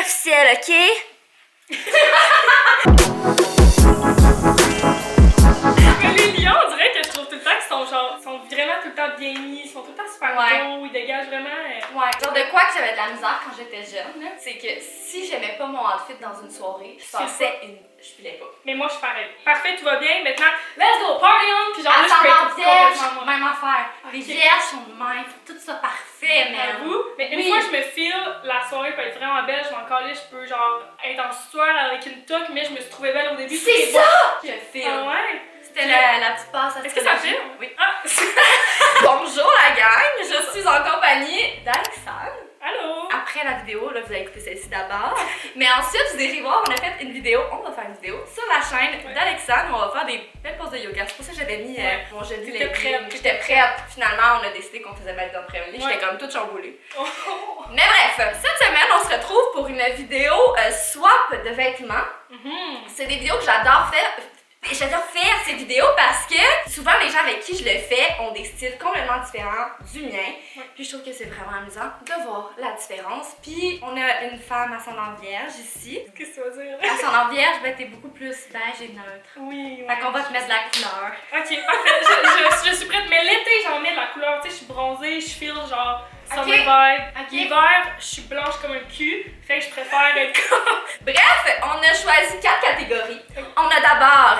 officiel, ok? Mais les lions, on dirait que je trouve tout le temps qu'ils sont genre, sont vraiment tout le temps bien mis, ils sont tout le temps super beaux, ils dégagent vraiment. Ouais, genre de quoi que j'avais de la misère quand j'étais jeune, c'est que si j'aimais pas mon outfit dans une soirée, je pensais je filais pas. Mais moi je suis pareil. Parfait, tout va bien, maintenant, let's go, party on! Puis genre là, je Ascendant peux vierge, complètement moi. même affaire. Les vierges sont de même, tout ça parfait, man. J'avoue. Mais une fois je me file, la soirée peut être vraiment belle, je vais encore là, je peux genre être en sueur avec une toque, mais je me suis trouvée belle au début. C'est ça! Je file. Ah ouais? C'était la petite passe à Est-ce que ça fait? Oui. Ah! Bonjour la gang, je suis en compagnie d'Alexandre. Allô? Après la vidéo, là, vous allez écouter celle-ci d'abord. Mais ensuite, vous irez voir, on a fait une vidéo, on va faire une vidéo sur la chaîne d'Alexandre. On va faire des belles poses de yoga. C'est pour ça que j'avais mis mon gel J'étais prête. J'étais prête. Finalement, on a décidé qu'on faisait mal dans premier. J'étais comme toute chamboulée. Oh. Mais bref, cette semaine, on se retrouve pour une vidéo swap de vêtements. C'est des vidéos que j'adore faire. Et j'adore faire ces vidéos parce que souvent les gens avec qui je le fais ont des styles complètement différents du mien. Puis je trouve que c'est vraiment amusant de voir la différence. Puis on a une femme ascendant vierge ici. Qu'est-ce que tu veux dire? Ascendant vierge, ben t'es beaucoup plus beige et neutre. Oui, Fait qu'on va te mettre de la couleur. Ok, parfait. Je suis prête. Mais l'été, j'en mets de la couleur. Tu sais, je suis bronzée, je file genre summer vibe. L'hiver, je suis blanche comme un cul. Fait que je préfère être comme. Bref, on a choisi 4 catégories. On a d'abord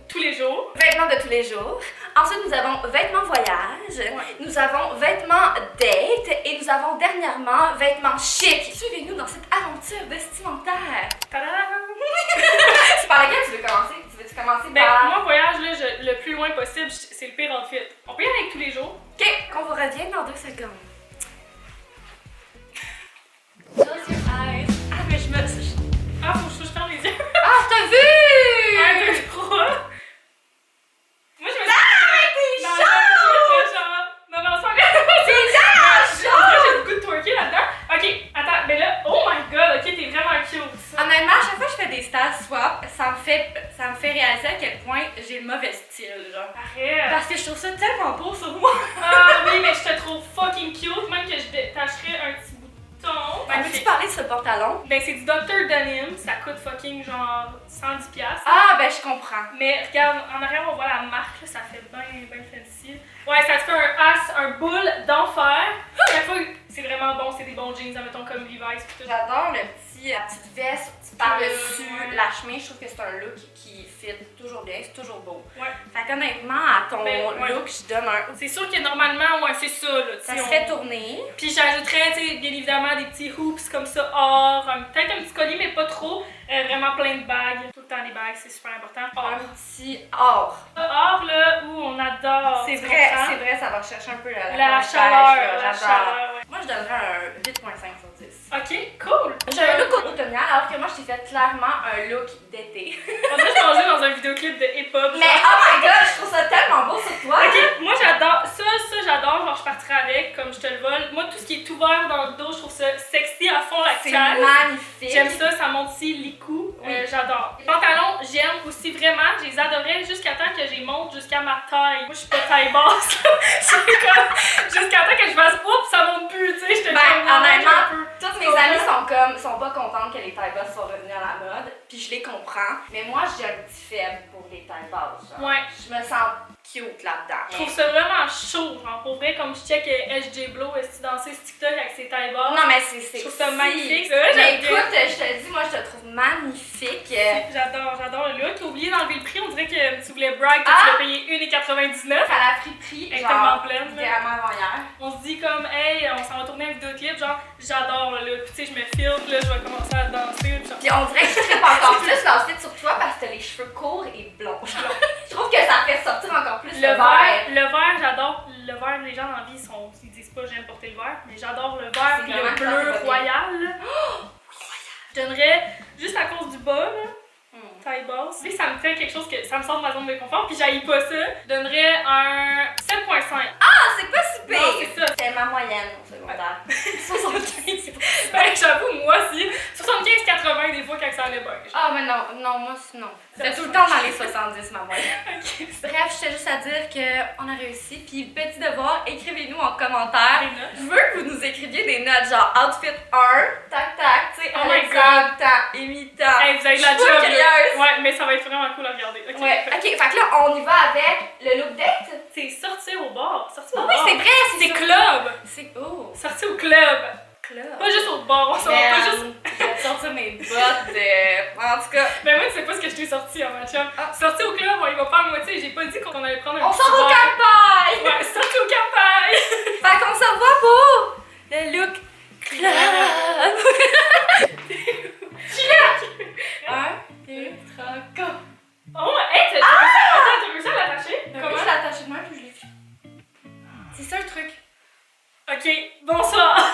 tous les jours. vêtements de tous les jours. Ensuite, nous avons vêtements voyage. Nous avons vêtements date. Et nous avons dernièrement vêtements chic. Suivez-nous dans cette aventure vestimentaire. Tadam! C'est par laquelle tu veux commencer? Tu veux-tu commencer Ben, par... moi, voyage, là, le plus loin possible, c'est le pire outfit. On peut y aller avec tous les jours. Ok, qu'on vous revienne dans 2 secondes. Close your eyes. Ah, mais Ah, faut que je ferme les yeux. Ah, t'as vu? 1, 2, 3. Moi, je me suis. Ah, Non, t'es chaud! Non, c'est pas grave. T'es chaud! Moi, j'ai beaucoup de twerker là-dedans. Ok, attends, mais là, oh my god, ok, t'es vraiment cute. Ça. Honnêtement, à chaque fois que je fais des style swap, ça me fait réaliser à quel point j'ai le mauvais style, genre. Arrête. Parce que je trouve ça tellement beau sur moi. Ah oui, mais je te trouve fucking cute, même que je détacherais un petit bouton. Ben, peux-tu parler de ce pantalon? Ben, c'est du Dr. Denim, ça coûte fucking genre 110$. Ah, ben, je comprends. Mais regarde, en arrière, on voit la marque, là, ça fait bien fancy. Ouais, ça te fait un boule d'enfer. Chaque fois, c'est vraiment bon, c'est des bons jeans, admettons comme Levi's. J'adore la petite veste par-dessus la chemise. Je trouve que c'est un look qui fit toujours bien, c'est toujours beau. Ouais. Fait qu'honnêtement, à ton look, je donne un... C'est sûr que normalement, ouais, c'est ça, là. Ça serait tourné. Puis j'ajouterais, tu sais, bien évidemment, des petits hoops comme ça, or, peut-être un petit collier, mais pas trop. Vraiment plein de bagues. Tout le temps des bagues, c'est super important. Or. Un petit or. Or, là, où on adore. C'est vrai, ça va rechercher un peu la chaleur. La chaleur, ouais. Moi, je donnerais un 8.5 sur 10. Ok, cool. J'ai un look automnal, alors que moi, je t'ai fait clairement un look d'été. On dirait que je mangeais dans un vidéoclip de hip-hop. Mais oh my god, je trouve ça tellement beau sur toi. Ok, moi j'adore ça j'adore, genre je partirais avec, comme je te le vole. Moi tout ce qui est ouvert dans le dos, je trouve ça sexy à fond la C'est calme. magnifique. J'aime ça monte aussi les coups, j'adore. Les pantalons, j'aime aussi vraiment, je les adorais jusqu'à temps que j'y monte jusqu'à ma taille. Moi je suis pas taille basse, c'est comme jusqu'à temps que je fasse oups, ça monte plus, tu sais, je te honnêtement, toutes mes amies sont pas contentes que les tailles basses soient revenues à la mode, puis je les comprends. Mais moi j'ai un petit faible pour les tailles basses. Genre. Ouais. Je me sens cute là-dedans. Je trouve ça vraiment chaud, genre pour vrai, comme je check SJ Blow, est-ce danser ce TikTok avec ses tailles basses. Non mais c'est je trouve ça magnifique. Mais écoute, je te dis, moi je te trouve magnifique. J'adore le look. T'as oublié d'enlever le prix, on dirait que tu voulais brag que tu l'as payé 1,99$. Elle a pris prix, elle est genre, tellement pleine. littéralement avant hier. On se dit comme, hey, on s'en va tourner un vidéoclip, genre, j'adore le look. Puis tu sais, je me filme, là, je vais commencer à danser. Puis on dirait que je trippe encore plus l'outfit sur toi parce que t'as les cheveux courts et blonds. Je trouve que ça fait sortir encore plus le vert. Le vert, j'adore. Le vert, les gens dans la vie, ils disent pas j'aime porter le vert, mais j'adore le vert puis le bleu royal. Je donnerais, juste à cause du bas, là, taille basse. Puis ça me fait quelque chose que ça me sort de ma zone de confort, puis j'haïs pas ça. Je donnerais un 7.5. Ah, c'est pas si pire! Non, c'est ça. C'est ma moyenne au secondaire. 75. Ben, j'avoue, moi aussi. 75-80 des fois quand ça allait bien. Ah, mais Ouais, non, moi, non. C'était tout le temps dans les 70, ma moyenne. Ok. Bref, je tiens juste à dire qu'on a réussi. Puis, petit devoir, écrivez-nous en commentaire. Des notes. Je veux que vous nous écriviez des notes, genre outfit 1, tac tac, tu sais, Oh my Alexandre, temps, imitant. Hey, vous avez de la Je suis job. pas curieuse. Ouais, mais ça va être vraiment cool à regarder. Ok. Ouais, ok, fait que là, on y va avec le look date. C'est sortir au bar. Sortir Ah au oui, bar. c'est vrai, C'est ça. club. C'est. Oh, Sortir au club. club. Pas juste au bar. On s'en va pas juste. Je vais sortir mes bottes de. En tout cas, Ben moi, tu sais pas ce que je t'ai sorti, hein, ma chum. Ah. Sortir au club, on y va pas à moitié. J'ai pas dit qu'on allait prendre un on petit s'en va au verre. campagne! Ouais, sortir au campagne. Fait qu'on s'en va pour le look club. 1, 2, 3, go! Oh, hey, t'as réussi à l'attacher? Comment Comment? je l'ai attaché de main puis je l'ai fait? C'est ça le truc. Ok, bonsoir.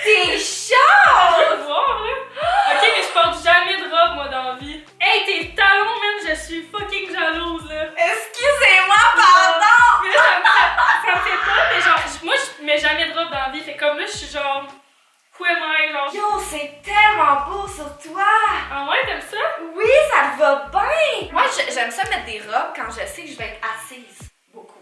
T'es Je chaud! veux voir, là. Ok, mais je porte jamais de robe, moi, dans la vie. Hey, tes talons, man, je suis fucking jalouse, là. Excusez-moi, pardon! Mais là, ça me fait pas, mais genre, moi, je mets jamais de robe dans la vie. Fait comme là, je suis genre, who am I, genre. Yo, c'est tellement beau sur toi! Ah ouais, t'aimes ça? Oui, ça te va bien! Moi, j'aime ça mettre des robes quand je sais que je vais être assise. Beaucoup.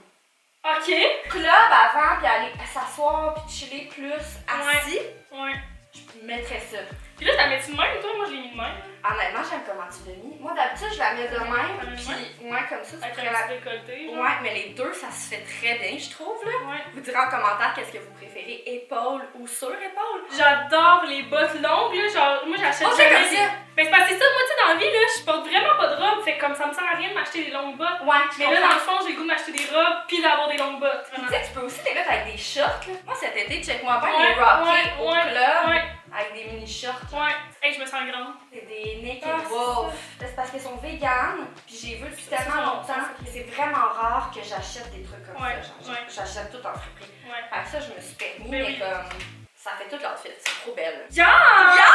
Ok. Club avant, puis aller s'asseoir, puis chiller plus assis, Ouais. je mettrais ça. Puis là, t'as mis de même, toi? Moi, je l'ai mis de même. Honnêtement, j'aime comment tu l'as mis. Moi, d'habitude, je la mets de même, Ouais. puis ouais, comme ça, tu Avec pourrais un la... petit décolleté, genre. Ouais, mais les deux, ça se fait très bien, je trouve, là. Ouais. Vous direz en commentaire qu'est-ce que vous préférez, épaule ou sur épaule. J'adore les bottes longues, là. Genre, moi, j'achète Oh, c'est jamais comme des- ça! Ben, c'est parce que c'est ça, moi, tu sais, dans la vie, là, je porte vraiment pas de robe. Fait que comme ça me sert à rien de m'acheter des longues bottes. Ouais, Mais là, dans le fond, j'ai le goût de m'acheter des robes puis d'avoir des longues bottes. tu sais, tu peux aussi les mettre avec des shorts, là. Moi, cet été, check-moi bien Ouais, les rockets ouais, au ouais, club, Ouais, avec des mini-shorts. ouais. Hey, je me sens grande. C'est des naked Ah, wolf. C'est parce qu'ils sont véganes, puis j'ai vu depuis C'est tellement ça, longtemps. c'est ça. C'est vraiment rare que j'achète des trucs comme Ouais, ça. ouais. J'achète tout en friperie. Ouais. Fait que ça, je me suis permis, Ben mais oui. comme ça fait tout l'outfit. C'est trop belle. Yeah! Yeah!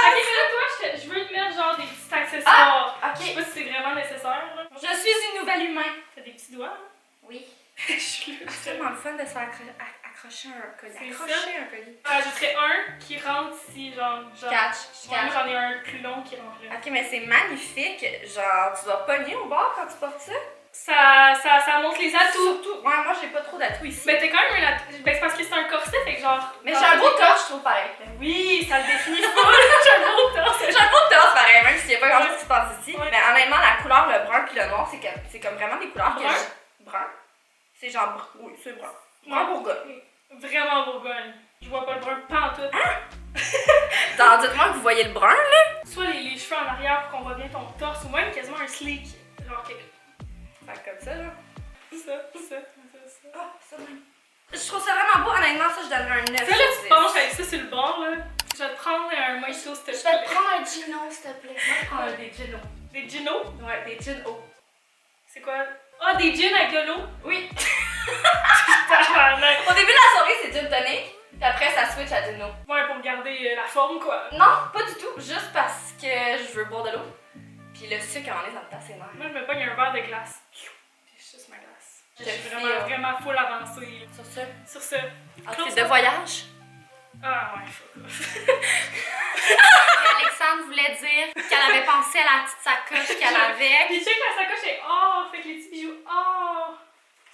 Ok, mais là, toi, je veux te mettre genre des petits accessoires. Je sais Ok. pas si c'est vraiment nécessaire, là. Je suis une nouvelle humain. T'as des petits doigts, hein? Oui. Je suis là. C'est tellement le fun de se faire accrocher un collier. C'est Accrocher un collier. J'ajouterais un qui rentre ici, genre. Catch. Ouais, moi, j'en ai un plus long qui rentre là. Ok, mais c'est magnifique. Genre, tu dois pogner au bord quand tu portes ça. Ça montre les atouts. Surtout, ouais, moi j'ai pas trop d'atouts ici. Mais t'es quand même un atout. Ben, c'est parce que c'est un corset, fait que genre. Mais j'ai un beau torse, je trouve pareil. Oui, ça le définit pas. J'ai un beau torse. J'ai un beau torse pareil, même s'il y a pas grand chose Ouais. qui se passe ici. Ouais. Mais honnêtement, la couleur, le brun puis le noir, c'est comme vraiment des couleurs Brun? que je... Brun. C'est genre, oui, c'est brun. Brun Bourgogne. Vraiment Bourgogne. Je vois pas le brun pantoute. Alors, dites-moi que vous voyez le brun, là. Soit les cheveux en arrière pour qu'on voit bien ton torse, ou même quasiment un sleek. Genre quelque. Fait comme ça, là. Ça. Ah, ça même. Je trouve ça vraiment beau, honnêtement, ça, je donnerais un 9 Ça, là, sur tu 10. te penches avec ça sur le bord, là. Je vais te prendre un mojito, s'il te Je vais te plaît. prendre un Gino, s'il te plaît. Moi, je prends des Gino. Des Gino? Ouais, des Gin O. C'est quoi? Ah, des gins avec de l'eau? Oui. Tabarnak. Au début de la soirée, c'est gin tonic, puis après, ça switch à Gin O. Ouais, pour garder la forme, quoi. Non, pas du tout. Juste parce que je veux boire de l'eau. Puis le sucre, en est, ça me tasse les nerfs. Moi, je me pogne un verre de glace. Puis je suce ma glace. Je Je suis fais, vraiment full avancée. Sur ça. Sur ce. Outfit de voyage. Ah ouais, fuck off. Alexandre voulait dire qu'elle avait pensé à la petite sacoche qu'elle avait. Puis check la sacoche est oh, fait que les petits bijoux oh.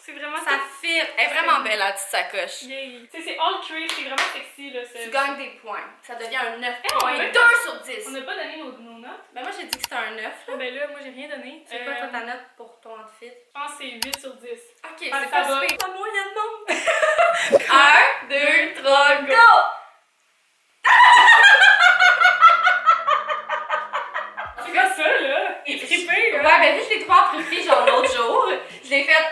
C'est vraiment Ça fit. Elle est vraiment belle, la petite sacoche. yay. Tu sais, c'est all cuir, c'est vraiment sexy là. Tu gagnes des points. Ça devient un 9 on points. va- 2 sur 10. On n'a pas donné nos notes. Ben moi, j'ai dit que c'était un 9. Ah ben là, moi j'ai rien donné. C'est quoi toi, ta note pour ton outfit? Je pense que c'est 8 sur 10. Ok, c'est Ah, ça pas va. super. La moyenne nombre. 1, 2, 3, go! C'est quoi ça là? Il est trippé là. Ouais, ben vu que je l'ai trouvé en friperie genre l'autre jour, je l'ai fait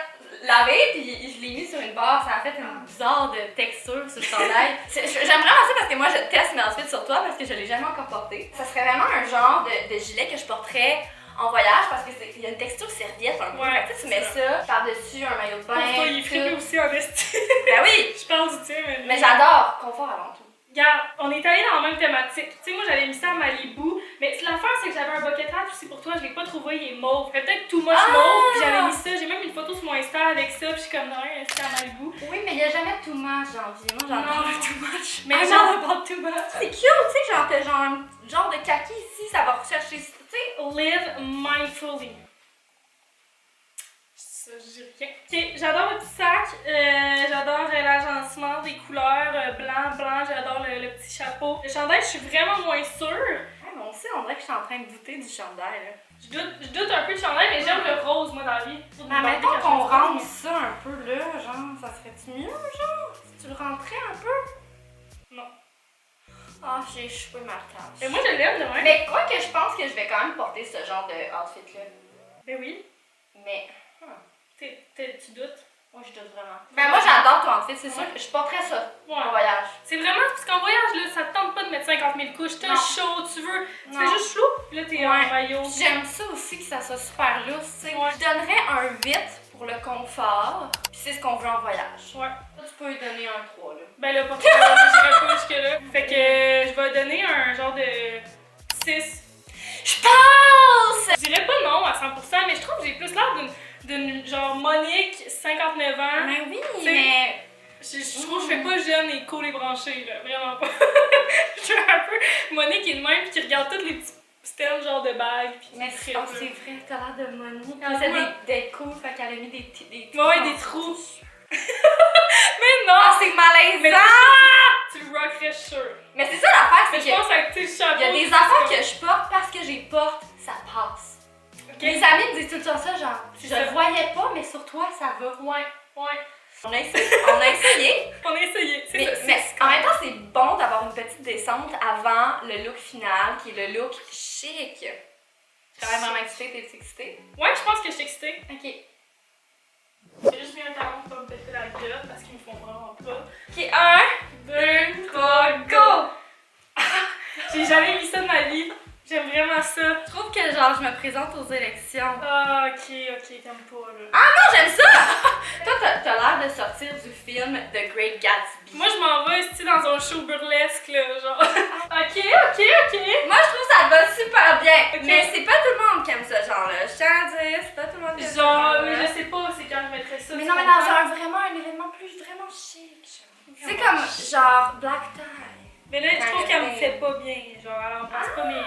laver puis je l'ai mis sur une barre. Ça a fait une bizarre de texture sur le chandail. J'aime vraiment ça parce que moi je teste mes outfits sur toi parce que je l'ai jamais encore porté. Ça serait vraiment un genre de gilet que je porterais en voyage parce qu'il y a une texture serviette un peu. Ouais, Fait que tu mets ça par-dessus un maillot de bain. Pour toi, il est frippé tout. aussi en esti. Ben oui! Je parle du tien, Mais j'adore, confort avant tout. Regarde, on est allé dans la même thématique. Tu sais, moi j'avais mis ça à Malibu, mais l'affaire c'est que j'avais un bucket hat aussi pour toi, je l'ai pas trouvé, il est mauve. Fait peut-être too much mauve, puis j'avais mis ça, j'ai même une photo sur mon Insta avec ça, puis je suis comme non, c'est à Malibu. Oui, mais il n'y a jamais too much dans la vie. Moi, j'en Non. parle de too much. Mais Ah, j'en ai pas too much. C'est cute, tu sais, genre, t'as genre un genre de kaki ici, ça va rechercher, tu sais, live mindfully. Ça, je dis rien. Ok, j'adore le petit sac. J'adore l'agencement des couleurs blanc. J'adore le petit chapeau. Le chandail, je suis vraiment moins sûre. Ouais, moi aussi, on dirait que je suis en train de douter du chandail. Là. Je doute un peu du chandail, mais j'aime le rose, moi, dans la vie. Mais mettons qu'on rentre ça un peu là, genre, ça serait-tu mieux, genre? Si tu le rentrais un peu? Non. Ah, j'ai échoué ma tâche. Mais moi, je l'aime de même. Mais quoi que je pense que je vais quand même porter ce genre de outfit-là. Ben oui. Mais... Tu doutes? Moi, je doute vraiment. Ben moi, j'adore ton outfit, c'est sûr que je porterais ça en voyage. C'est vraiment parce qu'en voyage, là, ça te tente pas de mettre 50 000 couches. T'as chaud, tu fais juste flou, puis là, t'es en maillot. J'aime ça aussi que ça soit super lousse, tu sais. Je donnerais un 8 pour le confort, puis c'est ce qu'on veut en voyage. Ouais. Là, tu peux lui donner un 3, là. Ben là, pas trop, j'irai pas jusque-là. Fait que je vais donner un genre de 6. Je pense! Je dirais pas non à 100%, mais je trouve que j'ai plus l'air d'une genre Monique, 59 ans. Mais oui, t'sais, mais... Je trouve que je fais pas jeune et cool et branché, là. Vraiment pas. Je suis un peu Monique qui est de même pis qui regarde tous les petits stems genre de bagues. Mais c'est vrai, t'as l'air de Monique. Ah, c'est des coups, fait qu'elle a mis des ouais, des trous. Mais non! Ah, c'est malaisant! Mais tu le rockerais, je suis sûre. Mais c'est ça l'affaire, c'est que que... je pense avec tes chapeaux. Il y a des affaires que je porte parce que j'ai porte, ça passe. Okay. Mes amis me disent tout le temps ça, genre, je le voyais pas, mais sur toi, ça va. Ouais. On a essayé. Mais en même temps, c'est bon d'avoir une petite descente avant le look final, qui est le look chic. Je suis quand même vraiment excitée, t'es excitée? Ouais, je pense que je suis excitée. Ok. J'ai juste mis un talon pour pas me péter la gueule parce qu'ils me font vraiment pas. Ok, 1, 2, 3, go! J'ai jamais mis ça de ma vie. J'aime vraiment ça. Je trouve que genre je me présente aux élections. Ah, ok, t'aimes pas là. Ah non, j'aime ça! Toi, t'as l'air de sortir du film The Great Gatsby. Moi, je m'en vais ici dans un show burlesque là, genre. Ok. Moi, je trouve ça va super bien. Okay. Mais c'est pas tout le monde qui aime ce genre-là. Je tiens à dire, c'est pas tout le monde qui aime genre, mais je sais pas, c'est quand je mettrais ça. Mais non, mais dans un événement plus vraiment chic. C'est comme genre black tie. Mais là, je trouve qu'elle me fait pas bien. Genre, elle en passe pas mes.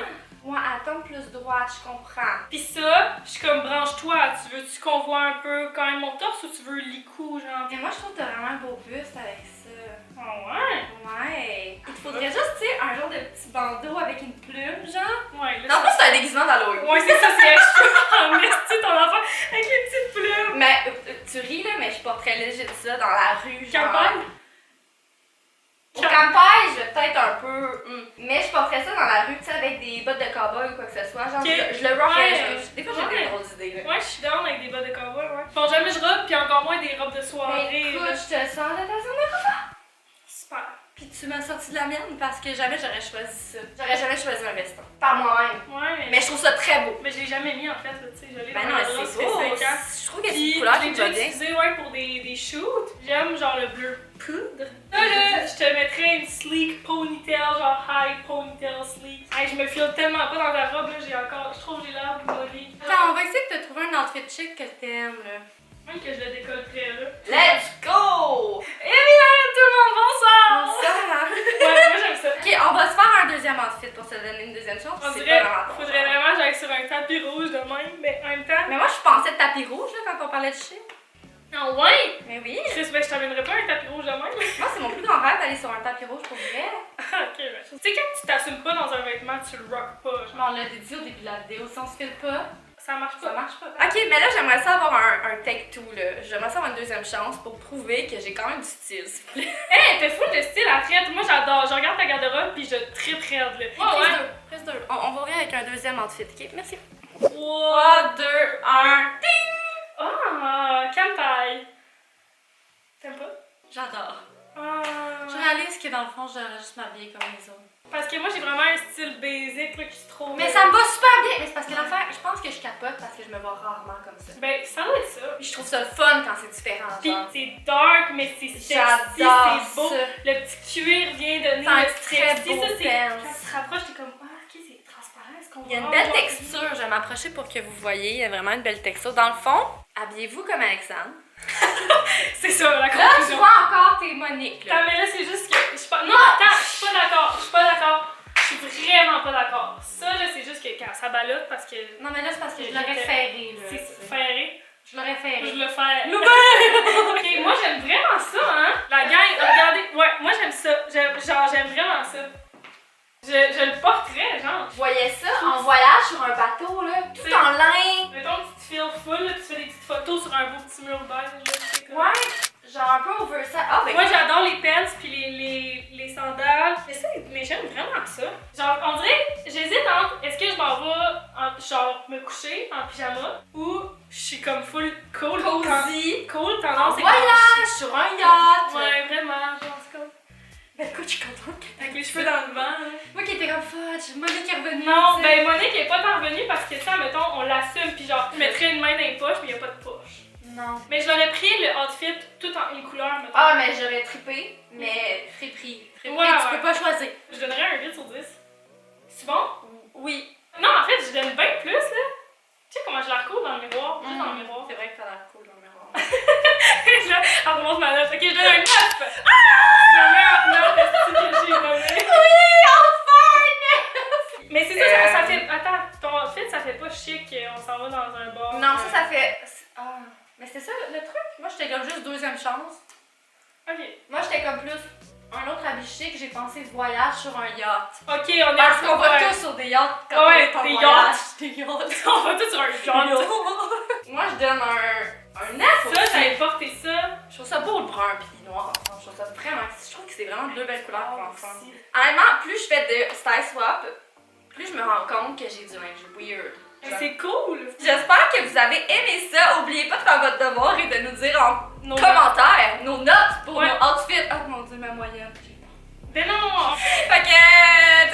Moi, elle tombe plus droite, je comprends. Pis ça, je suis comme branche-toi. Tu veux-tu qu'on voit un peu quand même mon torse ou tu veux l'icou, genre? Mais moi, je trouve que t'as vraiment un beau buste avec ça. Ah ouais? Ouais. Il te faudrait juste, tu sais, un genre de petit bandeau avec une plume, genre. Ouais, là. Non, en plus, c'est un déguisement d'Halloween. Ouais, c'est ça, c'est extra en esti ton enfant avec les petites plumes. Mais tu ris, là, mais je porterais léger ça dans la rue, genre. Campagne? Au campagne, je vais peut-être un peu. Mais je porterais ça dans la rue, tu sais, avec des bottes de cowboy ou quoi que ce soit. Genre, je le rockerais. Des fois, j'ai des grosses idées. Là. Ouais, je suis down avec des bottes de cowboy, ouais. Bon, jamais je robe, puis encore moins des robes de soirée. Mais écoute, je te sens de façon de robe. Super. Puis tu m'as sorti de la mienne parce que jamais j'aurais choisi ça. J'aurais jamais choisi un veston. Par moi-même. Ouais, mais je trouve ça très beau. Mais je l'ai jamais mis en fait, tu sais. Je l'ai dans la dresse, c'est beau. Je trouve que c'est une couleur qui me va bien. Utilisé, ouais, pour des shoots. J'aime genre le bleu poudre. Là, je te mettrais une sleek ponytail, genre high ponytail sleek. Hey, je me file tellement pas dans ta robe, là, je trouve que j'ai l'air de molly. Attends, on va essayer de te trouver un outfit chic que t'aimes, là. Même que je le décollerais, là. Let's go! Eh bien, tout le monde, bonsoir! Bonsoir! Ouais, moi j'aime ça. Ok, on va se faire un deuxième outfit pour se donner une deuxième chance. On dirait, faudrait vraiment que j'aille sur un tapis rouge de même, mais en même temps. Mais moi, je pensais de tapis rouge, là, quand on parlait de chic. Ah ouais? Mais oui! Chris, ben je t'amènerais pas un tapis rouge de même. Moi, c'est mon plus grand rêve d'aller sur un tapis rouge pour vrai. Ok, ben. Tu sais, quand tu t'assumes pas dans un vêtement, tu le rock pas. Genre. Mais on l'a dit au début de la vidéo, si on se file pas, ça marche pas. Ça marche pas. Ok, mais là, j'aimerais ça avoir un take-two, là. J'aimerais ça avoir une deuxième chance pour prouver que j'ai quand même du style, s'il vous plaît. Hey, t'es fou de style, arrête. Moi, j'adore. Je regarde ta garde-robe pis je tripe raide, là. Oh, ouais. Prise 2. On va ouvrir avec un deuxième outfit, ok? Merci. 3, 2, 1, ding! Ah, campagne. T'aimes pas? J'adore. Ah. Je réalise que dans le fond, j'aurais juste m'habiller comme les autres. Parce que moi, j'ai vraiment un style basic là, qui se trouve. Mais ça me va super bien! Mais c'est parce que l'affaire, je pense que je capote parce que je me vois rarement comme ça. Ben, ça doit être ça. Puis je trouve ça le fun quand c'est différent. Pis c'est dark, mais c'est sexy, c'est beau. Ça. Le petit cuir vient donner un le très sexy. beau Ça, c'est. pants. Quand tu te rapproches, t'es comme, ah, ok, c'est transparent, est-ce qu'on Il y a une belle texture, je vais m'approcher pour que vous voyez. Il y a vraiment une belle texture. Dans le fond, habillez-vous comme Alexandre. C'est ça, la Là, tu conclusion. vois encore tes Monique. Là. Attends, mais là, c'est juste que. Non, attends, je suis pas d'accord. Je suis vraiment pas d'accord. Ça, là, c'est juste que quand ça ballotte parce que. Non, mais là, c'est parce que je l'aurais J'étais- ferré, là. C'est ferré. Je l'aurais ferré. Je le fais. Ok, moi j'aime vraiment ça, hein. La gang, regardez. Ouais, moi j'aime ça. J'aime vraiment ça. Je le porterais, genre. Je voyais ça en voyage sur un bateau, là, tout C'est- en lin. Mettons que tu te files full, là, tu fais des petites photos sur un beau petit mur beige, là, tu sais, comme. Ouais, genre un peu over ça. Ah, ben. Moi j'adore les pants puis les sandales. Mais j'aime vraiment ça. Genre, on dirait, j'hésite entre est-ce que je m'en vais genre me coucher en pyjama ou je suis comme full cool. Cozy. Cool, En tendance voyage sur un yacht. Ouais, vraiment, genre c'est comme. Ben, écoute, je suis contente que Avec les cheveux dans le vent, là. moi qui étais comme fudge, Monique est revenue. Non, tu sais. ben Monique est pas tant revenue parce que ça, mettons, on l'assume puis genre, je mettrais une main dans les poches mais y a pas de poche. Non. Mais je l'aurais pris le outfit tout en une couleur, mettons. Ah, mais j'aurais trippé, mais friperie. Friperie, Ouais, tu ouais. peux pas choisir. Je donnerais un 8 sur 10. C'est bon? Oui. Non, en fait, je donne bien plus, là. Tu sais comment je la recouvre dans le miroir? Juste dans le miroir. C'est vrai que t'as l'air cool dans le miroir. Là, elle remonte ma note. Ok, je donne un 9! C'est la meilleure note que j'ai donnée. Oui, enfin! Mais c'est ça, ça fait. Attends, ton outfit, ça fait pas chic, on s'en va dans un bar. Non, ça fait. Ah. Mais c'était ça le truc? Moi, j'étais comme juste deuxième chance. Ok. Moi, j'étais comme plus un autre habit chic, j'ai pensé voyage sur un yacht. Ok, on est Parce qu'on va ouais. tous sur des yachts quand Ouais, on est en des voyage. Des yachts. On va tous sur un yacht. Moi, je donne un 9 Ça, aussi. j'avais porté ça. Je trouve ça beau le brun pis noir ensemble. Je trouve ça vraiment. Je trouve que c'est vraiment deux belles couleurs pour Ah, ensemble. aussi. Honnêtement, plus je fais de style swap, plus je me rends compte que j'ai du linge weird. Mais c'est cool. J'espère que vous avez aimé ça. Oubliez pas de faire votre devoir et de nous dire en Nos commentaire nos notes pour Ouais. nos outfits. Oh mon dieu, ma moyenne. Ben non! Fait que